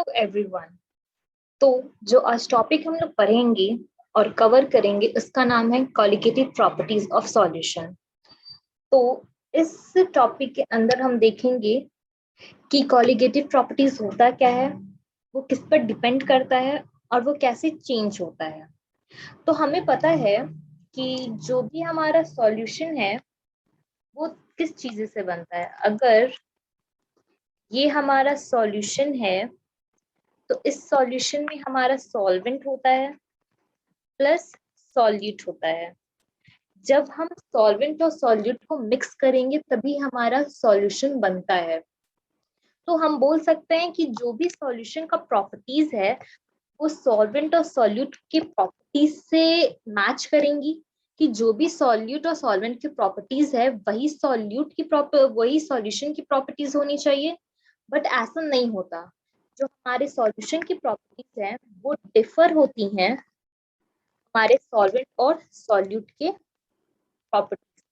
Everyone. तो जो आज टॉपिक हम लोग पढ़ेंगे और कवर करेंगे उसका नाम है कॉलिगेटिव प्रॉपर्टीज ऑफ सॉल्यूशन। तो इस टॉपिक के अंदर हम देखेंगे कि कॉलिगेटिव प्रॉपर्टीज होता क्या है, वो किस पर डिपेंड करता है और वो कैसे चेंज होता है। तो हमें पता है कि जो भी हमारा सॉल्यूशन है वो किस चीज से बनता है। अगर ये हमारा सॉल्यूशन है तो इस सॉल्यूशन में हमारा सॉल्वेंट होता है प्लस सॉल्यूट होता है। जब हम सॉल्वेंट और सॉल्यूट को मिक्स करेंगे तभी हमारा सॉल्यूशन बनता है। तो हम बोल सकते हैं कि जो भी सॉल्यूशन का प्रॉपर्टीज है वो सॉल्वेंट और सॉल्यूट की प्रॉपर्टीज से मैच करेंगी, कि जो भी सॉल्यूट और सॉल्वेंट की प्रॉपर्टीज है वही वही सॉल्यूशन की प्रॉपर्टीज होनी चाहिए। बट ऐसा नहीं होता। जो हमारे सॉल्यूशन की प्रॉपर्टीज हैं वो डिफर होती हैं हमारे सॉल्वेंट और सॉल्यूट के प्रॉपर्टीज।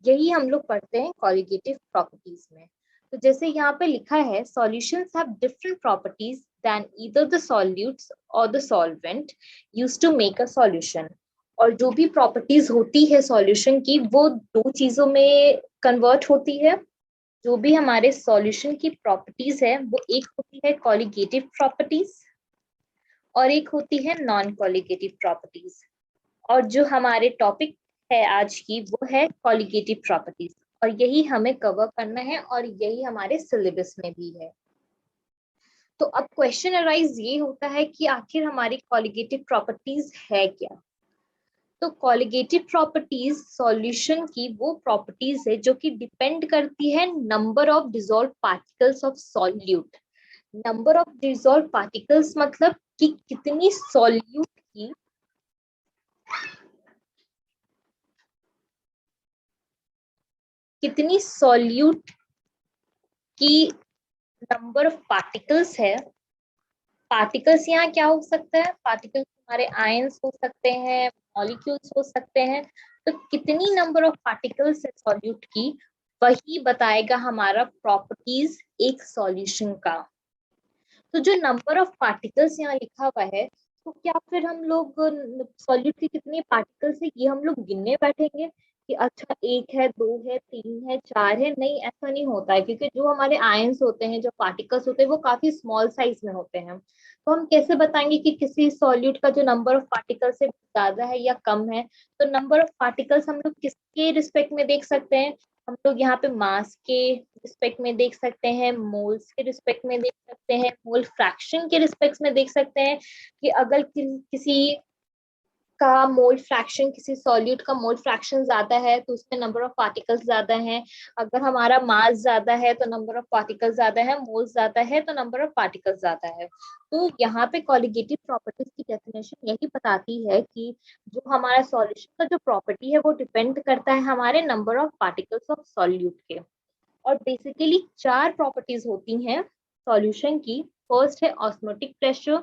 यही हम लोग पढ़ते हैं कॉलिगेटिव प्रॉपर्टीज में। तो जैसे यहाँ पे लिखा है solutions have different properties than either the solutes और the solvent used to make a solution. और जो भी प्रॉपर्टीज होती है सॉल्यूशन की वो दो चीजों में कन्वर्ट होती है। जो भी हमारे सॉल्यूशन की प्रॉपर्टीज है वो एक होती है कॉलिगेटिव प्रॉपर्टीज और एक होती है नॉन कॉलिगेटिव प्रॉपर्टीज। और जो हमारे टॉपिक है आज की वो है कॉलिगेटिव प्रॉपर्टीज, और यही हमें कवर करना है और यही हमारे सिलेबस में भी है। तो अब क्वेश्चन अराइज ये होता है कि आखिर हमारी कॉलिगेटिव प्रॉपर्टीज है क्या। तो कॉलिगेटिव प्रॉपर्टीज सॉल्यूशन की वो प्रॉपर्टीज है जो कि डिपेंड करती है number of dissolve particles of solute. Number of dissolve particles मतलब कि कितनी सॉल्यूट की नंबर ऑफ पार्टिकल्स है। पार्टिकल्स यहाँ क्या हो सकता है, पार्टिकल्स हमारे आयंस हो सकते हैं, मॉलिक्यूल्स हो सकते हैं। तो कितनी नंबर ऑफ पार्टिकल्स है सॉल्यूट की वही बताएगा हमारा प्रॉपर्टीज एक सॉल्यूशन का। तो जो नंबर ऑफ पार्टिकल्स यहाँ लिखा हुआ है तो क्या फिर हम लोग सॉल्यूट के कितने पार्टिकल्स है ये हम लोग गिनने बैठेंगे कि अच्छा एक है, दो है, तीन है, चार है? नहीं, ऐसा नहीं होता है, क्योंकि जो हमारे आयंस होते हैं, जो पार्टिकल्स होते हैं वो काफी स्मॉल साइज में होते हैं। तो हम कैसे बताएंगे कि किसी सॉल्यूट का जो नंबर ऑफ पार्टिकल्स है ज्यादा है या कम है। तो नंबर ऑफ पार्टिकल्स हम लोग किसके रिस्पेक्ट में देख सकते हैं, हम लोग यहाँ पे मास के रिस्पेक्ट में देख सकते हैं, मोल्स के रिस्पेक्ट में देख सकते हैं, मोल फ्रैक्शन के रिस्पेक्ट में देख सकते हैं। कि अगर किसी का मोल फ्रैक्शन, किसी सॉल्यूट का मोल फ्रैक्शन ज्यादा है तो उसमें नंबर ऑफ पार्टिकल्स ज्यादा हैं। अगर हमारा मास ज्यादा है तो नंबर ऑफ पार्टिकल्स ज्यादा है, मोल्स ज्यादा है तो नंबर ऑफ पार्टिकल्स ज्यादा है। तो यहाँ पे कॉलिगेटिव प्रॉपर्टीज की डेफिनेशन यही बताती है कि जो हमारा सॉल्यूशन का जो प्रॉपर्टी है वो डिपेंड करता है हमारे number of particles of solute के। और बेसिकली चार प्रॉपर्टीज होती हैं सॉल्यूशन की। फर्स्ट है ऑस्मोटिक प्रेशर,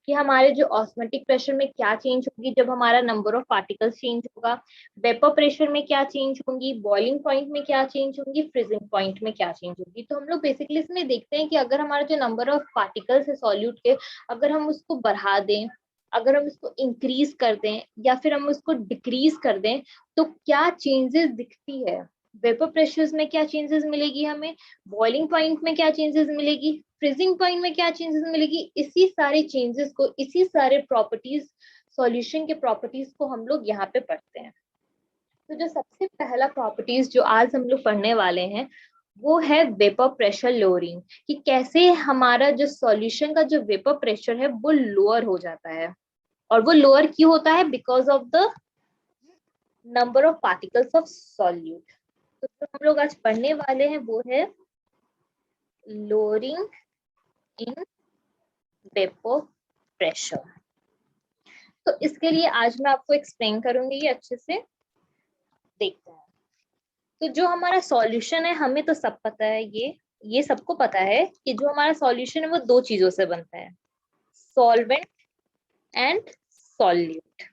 कि हमारे जो ऑस्मोटिक प्रेशर में क्या चेंज होगी जब हमारा नंबर ऑफ पार्टिकल्स चेंज होगा। वेपर प्रेशर में क्या चेंज होंगी, बॉइलिंग पॉइंट में क्या चेंज होंगी, फ्रीजिंग पॉइंट में क्या चेंज होगी। तो हम लोग बेसिकली इसमें देखते हैं कि अगर हमारा जो नंबर ऑफ पार्टिकल्स है सॉल्यूट के, अगर हम उसको बढ़ा दें, अगर हम उसको इंक्रीज कर दें या फिर हम उसको डिक्रीज कर दें तो क्या चेंजेस दिखती है। वेपर प्रेशर्स में क्या चेंजेस मिलेगी हमें, बॉइलिंग पॉइंट में क्या चेंजेस मिलेगी, फ्रीजिंग पॉइंट में क्या चेंजेस मिलेगी। इसी सारे चेंजेस को, इसी सारे प्रॉपर्टीज, सॉल्यूशन के प्रॉपर्टीज को हम लोग यहाँ पे पढ़ते हैं। तो जो सबसे पहला प्रॉपर्टीज जो आज हम लोग पढ़ने वाले हैं वो है वेपर प्रेशर लोअरिंग, कि कैसे हमारा जो सॉल्यूशन का जो वेपर प्रेशर है वो लोअर हो जाता है। और वो लोअर क्यों होता है, because of the number of particles of solute. तो जो हम लोग आज पढ़ने वाले हैं वो है लोअरिंग इन वेपर प्रेशर। तो इसके लिए आज मैं आपको एक्सप्लेन करूंगी ये अच्छे से। देखते हैं। तो जो हमारा सॉल्यूशन है हमें तो सब पता है, ये सबको पता है कि जो हमारा सॉल्यूशन है वो दो चीजों से बनता है, सॉल्वेंट एंड सॉल्यूट।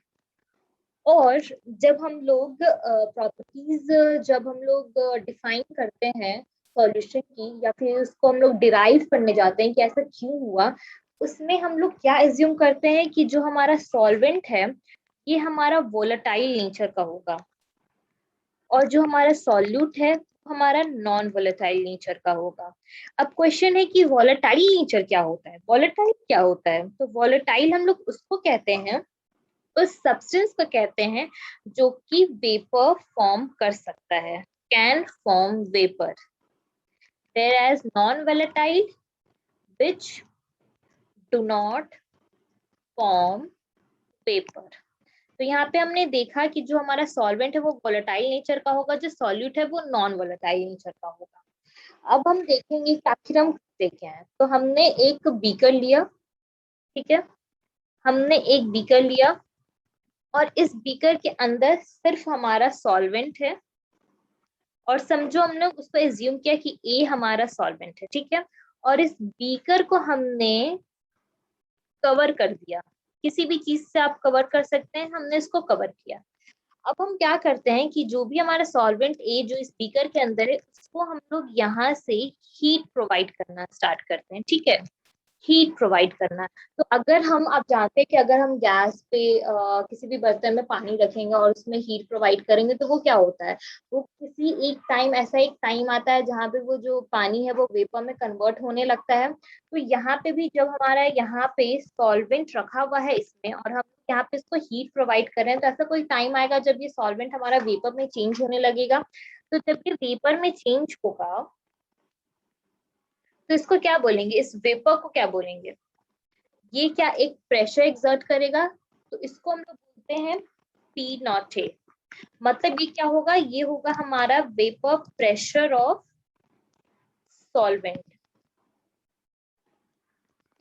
और जब हम लोग प्रॉपर्टीज जब हम लोग डिफाइन करते हैं सॉल्यूशन की, या फिर उसको हम लोग डिराइव करने जाते हैं कि ऐसा क्यों हुआ, उसमें हम लोग क्या एज्यूम करते हैं कि जो हमारा सॉल्वेंट है ये हमारा वोलेटाइल नेचर का होगा, और जो हमारा सॉल्यूट है हमारा नॉन वोलेटाइल नेचर का होगा। अब क्वेश्चन है कि वोलेटाइल नेचर क्या होता है, वोलेटाइल क्या होता है? तो वोलेटाइल हम लोग उसको कहते हैं, उस सब्सटेंस को कहते हैं जो कि वेपर फॉर्म कर सकता है, can form vapour, whereas non-volatile which do not form vapor। तो यहाँ पे हमने देखा कि जो हमारा सॉल्वेंट है वो वोलेटाइल नेचर का होगा, जो सॉल्यूट है वो नॉन वोलेटाइल नेचर का होगा। अब हम देखेंगे कि आखिर हम देखे हैं, तो हमने एक बीकर लिया, ठीक है, हमने एक बीकर लिया और इस बीकर के अंदर सिर्फ हमारा सॉल्वेंट है, और समझो हमने उसको एज्यूम किया कि ए हमारा सॉल्वेंट है, ठीक है, और इस बीकर को हमने कवर कर दिया, किसी भी चीज से आप कवर कर सकते हैं, हमने इसको कवर किया। अब हम क्या करते हैं कि जो भी हमारा सॉल्वेंट ए जो इस बीकर के अंदर है उसको हम लोग यहाँ से हीट प्रोवाइड करना स्टार्ट करते हैं, ठीक है, हीट प्रोवाइड करना। तो अगर हम, आप जानते हैं कि अगर हम गैस पे किसी भी बर्तन में पानी रखेंगे और उसमें हीट प्रोवाइड करेंगे तो वो क्या होता है, वो किसी एक टाइम, ऐसा एक टाइम आता है जहाँ पे वो जो पानी है वो वेपर में कन्वर्ट होने लगता है। तो यहाँ पे भी जब हमारा यहाँ पे सॉल्वेंट रखा हुआ है इसमें और हम यहाँ पे इसको हीट प्रोवाइड कर रहे हैं, तो ऐसा कोई टाइम आएगा जब ये सॉल्वेंट हमारा वेपर में चेंज होने लगेगा। तो जब ये वेपर में चेंज होगा तो इसको क्या बोलेंगे, इस वेपर को क्या बोलेंगे, ये क्या एक प्रेशर एक्सर्ट करेगा, तो इसको हम लोग बोलते हैं पी नॉट ए। मतलब ये क्या होगा, ये होगा हमारा वेपर प्रेशर ऑफ सॉल्वेंट,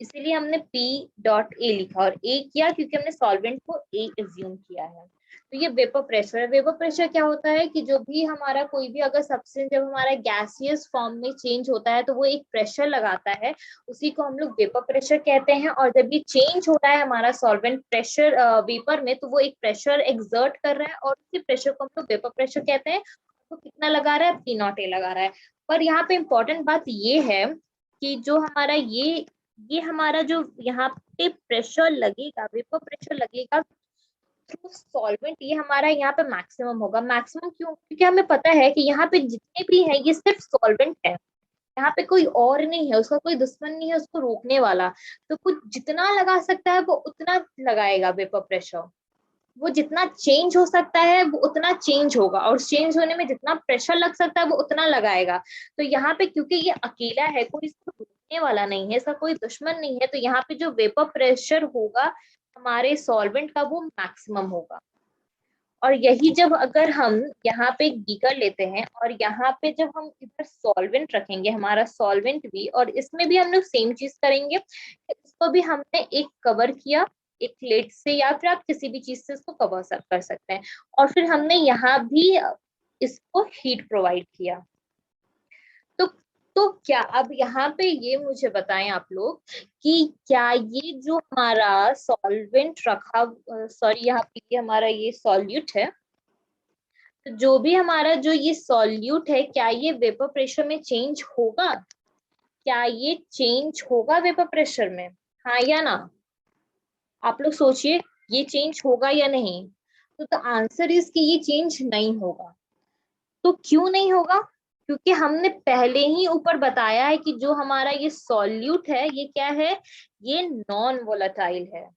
इसीलिए हमने P डॉट ए लिखा, और ए किया क्योंकि हमने सॉल्वेंट को ए एज्यूम किया है। तो ये वेपर प्रेशर है। वेपर प्रेशर क्या होता है कि जो भी हमारा कोई भी अगर सब्सटेंस जब हमारा गैसियस फॉर्म में चेंज होता है तो वो एक प्रेशर लगाता है, उसी को हम लोग वेपर प्रेशर कहते हैं। और जब ये चेंज हो रहा है हमारा सॉल्वेंट प्रेशर वेपर में, तो वो एक प्रेशर एक्सर्ट कर रहा है और उसी प्रेशर को हम लोग वेपर प्रेशर कहते हैं। तो कितना लगा रहा है, P नॉट ए लगा रहा है। पर यहाँ पे इम्पोर्टेंट बात ये है कि जो हमारा ये हमारा जो यहाँ पे प्रेशर लगेगा, वेपर प्रेशर लगेगा थ्रू सॉल्वेंट, ये हमारा यहाँ पे मैक्सिमम होगा। मैक्सिमम क्यों? क्योंकि हमें पता है कि यहाँ पे जितने भी हैं ये सिर्फ सॉल्वेंट है, यहाँ पे कोई और नहीं है, उसका कोई दुश्मन नहीं है उसको रोकने वाला। तो कुछ जितना लगा सकता है वो उतना लगाएगा वेपर प्रेशर, वो जितना चेंज हो सकता है वो उतना चेंज होगा, और चेंज होने में जितना प्रेशर लग सकता है वो उतना लगाएगा। तो यहाँ पे क्योंकि ये अकेला है, कोई इसको रोकने वाला नहीं है, इसका कोई दुश्मन नहीं है, तो यहाँ पे जो वेपर प्रेशर होगा हमारे सॉल्वेंट का वो मैक्सिमम होगा। और यही जब अगर हम यहाँ पे एक बीकर लेते हैं और यहाँ पे जब हम इधर सॉल्वेंट रखेंगे, हमारा सॉल्वेंट भी, और इसमें भी हम लोग सेम चीज करेंगे, इसको भी हमने एक कवर किया एक प्लेट से, या फिर आप किसी भी चीज से इसको कवर कर सकते हैं, और फिर हमने यहाँ भी इसको हीट प्रोवाइड किया। तो तो क्या अब यहाँ पे ये मुझे बताएं आप लोग कि क्या ये जो हमारा सॉल्वेंट रखा, सॉरी यहाँ पे ये हमारा ये सॉल्यूट है, तो जो भी हमारा जो ये सॉल्यूट है क्या ये वेपर प्रेशर में चेंज होगा, क्या ये चेंज होगा वेपर प्रेशर में, हाँ या ना? आप लोग सोचिए, ये चेंज होगा या नहीं? तो आंसर इज कि ये चेंज नहीं होगा। तो क्यों नहीं होगा? क्योंकि हमने पहले ही ऊपर बताया है कि जो हमारा ये सॉल्यूट है ये क्या है, ये नॉन वोलेटाइल है।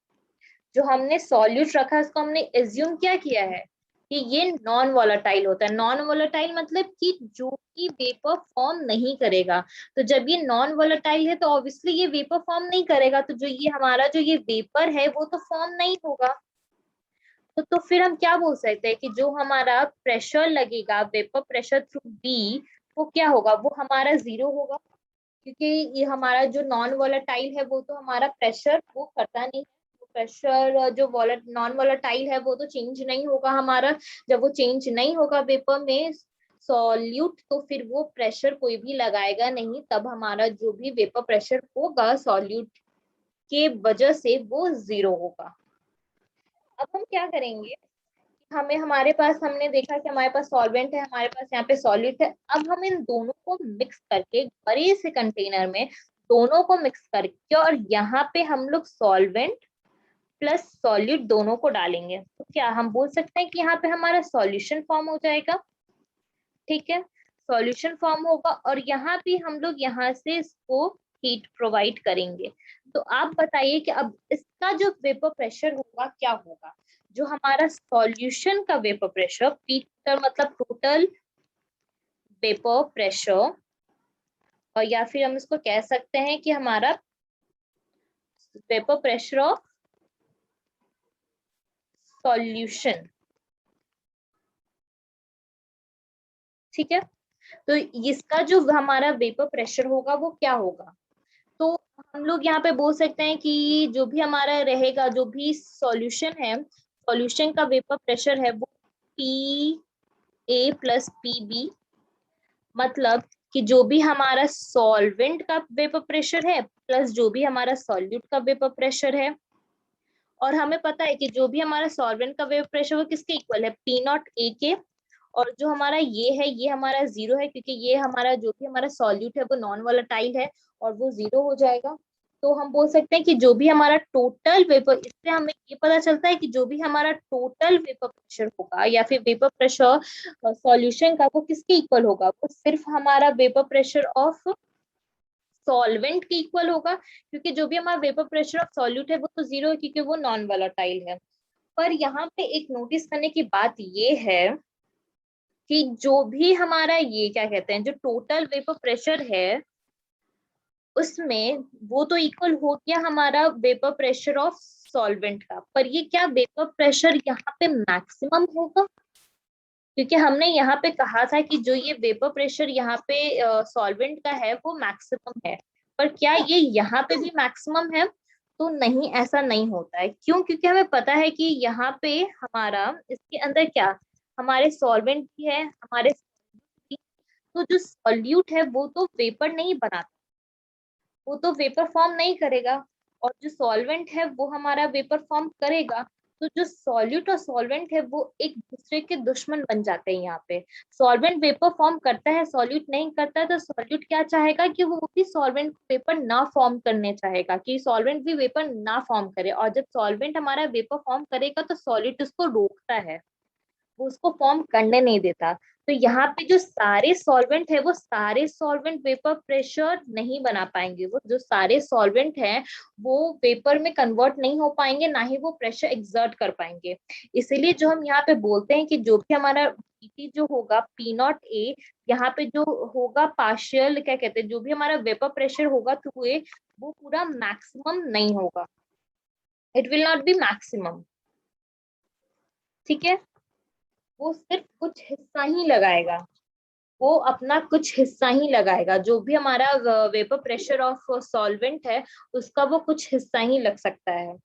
जो हमने सॉल्यूट रखा उसको हमने एज्यूम क्या किया है कि ये नॉन वोलेटाइल होता है। नॉन वोलेटाइल मतलब कि जो कि वेपर फॉर्म नहीं करेगा। तो जब ये नॉन वोलेटाइल है तो ऑब्वियसली ये वेपर फॉर्म नहीं करेगा, तो जो ये हमारा जो ये वेपर है वो तो फॉर्म नहीं होगा। तो फिर हम क्या बोल सकते हैं कि जो हमारा प्रेशर लगेगा वेपर प्रेशर थ्रू बी, वो क्या होगा, वो हमारा जीरो होगा, क्योंकि ये हमारा जो नॉन वोलेटाइल है वो तो हमारा प्रेशर वो करता नहीं है। प्रेशर जो नॉन वोलेटाइल है वो तो चेंज नहीं होगा हमारा। जब वो चेंज नहीं होगा वेपर में सॉल्यूट, तो फिर वो प्रेशर कोई भी लगाएगा नहीं, तब हमारा जो भी वेपर प्रेशर होगा सॉल्यूट के वजह से वो जीरो होगा। अब हम क्या करेंगे, हमें हमारे पास हमने देखा कि हमारे पास सॉल्वेंट है, हमारे पास यहाँ पे सॉल्यूट है। अब हम इन दोनों को मिक्स करके बड़े से कंटेनर में दोनों को मिक्स करके और यहाँ पे हम लोग सॉल्वेंट प्लस सॉल्यूट दोनों को डालेंगे, तो क्या हम बोल सकते हैं कि यहाँ पे हमारा सॉल्यूशन फॉर्म हो जाएगा। ठीक है, सॉल्यूशन फॉर्म होगा और यहाँ भी हम लोग यहाँ से इसको हीट प्रोवाइड करेंगे। तो आप बताइए कि अब इसका जो वेपर प्रेशर होगा क्या होगा। जो हमारा सॉल्यूशन का वेपर प्रेशर, पी मतलब टोटल वेपर प्रेशर, और या फिर हम इसको कह सकते हैं कि हमारा वेपर प्रेशर ऑफ सॉल्यूशन। ठीक है, तो इसका जो हमारा वेपर प्रेशर होगा वो क्या होगा। तो हम लोग यहाँ पे बोल सकते हैं कि जो भी हमारा रहेगा, जो भी सॉल्यूशन है, सॉल्यूशन का वेपर प्रेशर है वो P A plus P B, मतलब कि जो भी हमारा सॉल्वेंट का वेपर प्रेशर है प्लस जो भी हमारा सॉल्यूट का वेपर प्रेशर है। और हमें पता है कि जो भी हमारा सॉल्वेंट का वेपर प्रेशर वो किसके इक्वल है, पी नॉट ए के। और जो हमारा ये है ये हमारा जीरो है, क्योंकि ये हमारा जो भी हमारा सॉल्यूट है वो नॉन वोलेटाइल है और वो जीरो हो जाएगा। तो हम बोल सकते हैं कि जो भी हमारा टोटल वेपर, इससे हमें ये पता चलता है कि जो भी हमारा टोटल वेपर प्रेशर होगा या फिर वेपर प्रेशर सॉल्यूशन का, वो किसके इक्वल होगा, वो सिर्फ हमारा वेपर प्रेशर ऑफ सॉल्वेंट के इक्वल होगा। क्योंकि जो भी हमारा वेपर प्रेशर ऑफ सॉल्यूट है वो तो जीरो है, क्योंकि वो नॉन वोलेटाइल है। पर यहाँ पे एक नोटिस करने की बात ये है कि जो भी हमारा ये क्या कहते हैं, जो टोटल वेपर प्रेशर है उसमें वो तो इक्वल हो गया हमारा वेपर प्रेशर ऑफ सॉल्वेंट का, पर ये क्या वेपर प्रेशर यहाँ पे मैक्सिमम होगा। क्योंकि हमने यहाँ पे कहा था कि जो ये वेपर प्रेशर यहाँ पे सॉल्वेंट का है वो मैक्सिमम है, पर क्या ये यहाँ पे भी मैक्सिमम है। तो नहीं, ऐसा नहीं होता है। क्यों? क्योंकि हमें पता है कि यहाँ पे हमारा इसके अंदर क्या, हमारे सॉल्वेंट भी है, हमारे तो जो सॉल्यूट है वो तो वेपर नहीं बनाता, वो तो वेपर फॉर्म नहीं करेगा। और जो सॉल्वेंट है वो हमारा वेपर फॉर्म करेगा। तो जो सॉल्यूट और सॉल्वेंट है वो एक दूसरे के दुश्मन बन जाते हैं यहाँ पे। सॉल्वेंट वेपर फॉर्म करता है, सॉल्यूट नहीं करता है, तो सॉल्यूट क्या चाहेगा कि वो भी सॉल्वेंट वेपर ना फॉर्म करने चाहेगा, कि सॉल्वेंट भी वेपर ना फॉर्म करे। और जब सॉल्वेंट हमारा वेपर फॉर्म करेगा तो सॉल्यूट उसको रोकता है, वो उसको फॉर्म करने नहीं देता। तो यहाँ पे जो सारे सॉल्वेंट है वो सारे सॉल्वेंट वेपर प्रेशर नहीं बना पाएंगे, वो जो सारे सॉल्वेंट हैं वो वेपर में कन्वर्ट नहीं हो पाएंगे, ना ही वो प्रेशर एक्सर्ट कर पाएंगे। इसीलिए जो हम यहाँ पे बोलते हैं कि जो भी हमारा पीटी जो होगा पी नॉट ए, यहाँ पे जो होगा पार्शियल क्या कहते हैं, जो भी हमारा वेपर प्रेशर होगा थ्रू ए, वो पूरा मैक्सिमम नहीं होगा, it will not be maximum. ठीक है, वो सिर्फ कुछ हिस्सा ही लगाएगा, वो अपना कुछ हिस्सा ही लगाएगा। जो भी हमारा वेपर प्रेशर ऑफ सॉल्वेंट है उसका वो कुछ हिस्सा ही लग सकता है।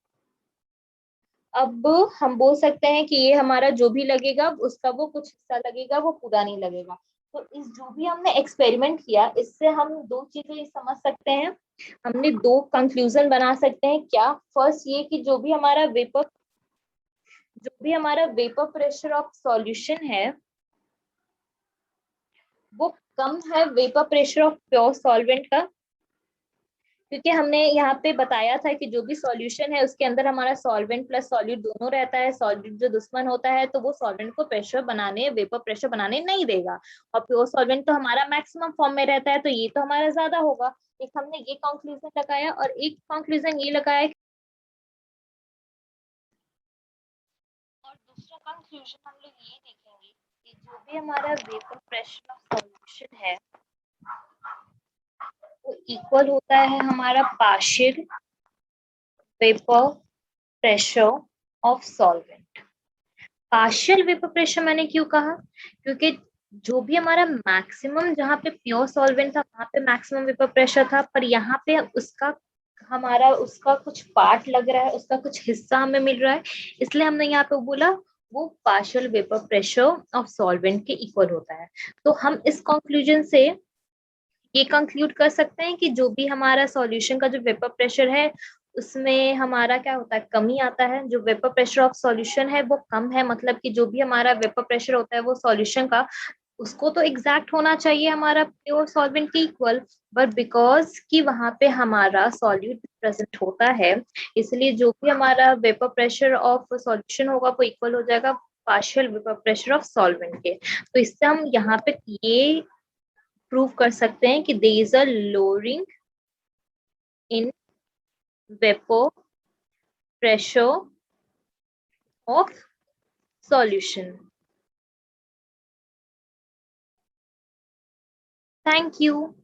अब हम बोल सकते हैं कि ये हमारा जो भी लगेगा उसका वो कुछ हिस्सा लगेगा, वो पूरा नहीं लगेगा। तो इस जो भी हमने एक्सपेरिमेंट किया इससे हम दो चीजें समझ सकते हैं, हमने दो कंक्लूजन बना सकते हैं। क्या? फर्स्ट ये कि जो भी हमारा वेपर प्रेशर ऑफ सॉल्यूशन है वो कम है vapour pressure of pure solvent का। क्योंकि हमने यहाँ पे बताया था कि जो भी सॉल्यूशन है उसके अंदर हमारा सॉल्वेंट प्लस सॉल्यूट दोनों रहता है। सॉल्यूट जो दुश्मन होता है तो वो सॉल्वेंट को प्रेशर बनाने, वेपर प्रेशर बनाने नहीं देगा। और प्योर सॉल्वेंट तो हमारा मैक्सिमम फॉर्म में रहता है, तो ये तो हमारा ज्यादा होगा। एक हमने ये कंक्लूजन लगाया और एक कंक्लूजन ये लगाया, और दूसरा कंक्लूजन हम लोग ये देखेंगे कि जो भी हमारा वेपर प्रेशर ऑफ सॉल्यूशन है वो इक्वल होता है हमारा partial vapour pressure of solvent. Partial vapour pressure मैंने क्यों कहा, क्योंकि जो भी हमारा मैक्सिमम, जहाँ पे प्योर सॉल्वेंट था वहां पे मैक्सिमम वेपर प्रेशर था, पर यहाँ पे उसका हमारा उसका कुछ पार्ट लग रहा है, उसका कुछ हिस्सा हमें मिल रहा है, इसलिए हमने यहाँ पे बोला वो partial vapour pressure of solvent के इक्वल होता है। तो हम इस कंक्लूजन से ये कंक्लूड कर सकते हैं कि जो भी हमारा सॉल्यूशन का जो वेपर प्रेशर है उसमें हमारा क्या होता है, कमी आता है। जो वेपर प्रेशर ऑफ सॉल्यूशन है वो कम है, मतलब कि जो भी हमारा वेपर प्रेशर होता है वो सॉल्यूशन का, उसको तो एग्जैक्ट होना चाहिए हमारा प्योर सॉल्वेंट के इक्वल, बट बिकॉज कि वहां पे हमारा सॉल्यूट प्रेजेंट होता है, इसलिए जो भी हमारा वेपर प्रेशर ऑफ सॉल्यूशन होगा वो इक्वल हो जाएगा partial vapour pressure of solvent के। तो इससे हम यहाँ पे ये प्रूव कर सकते हैं कि there is a lowering in vapour pressure of solution. Thank you.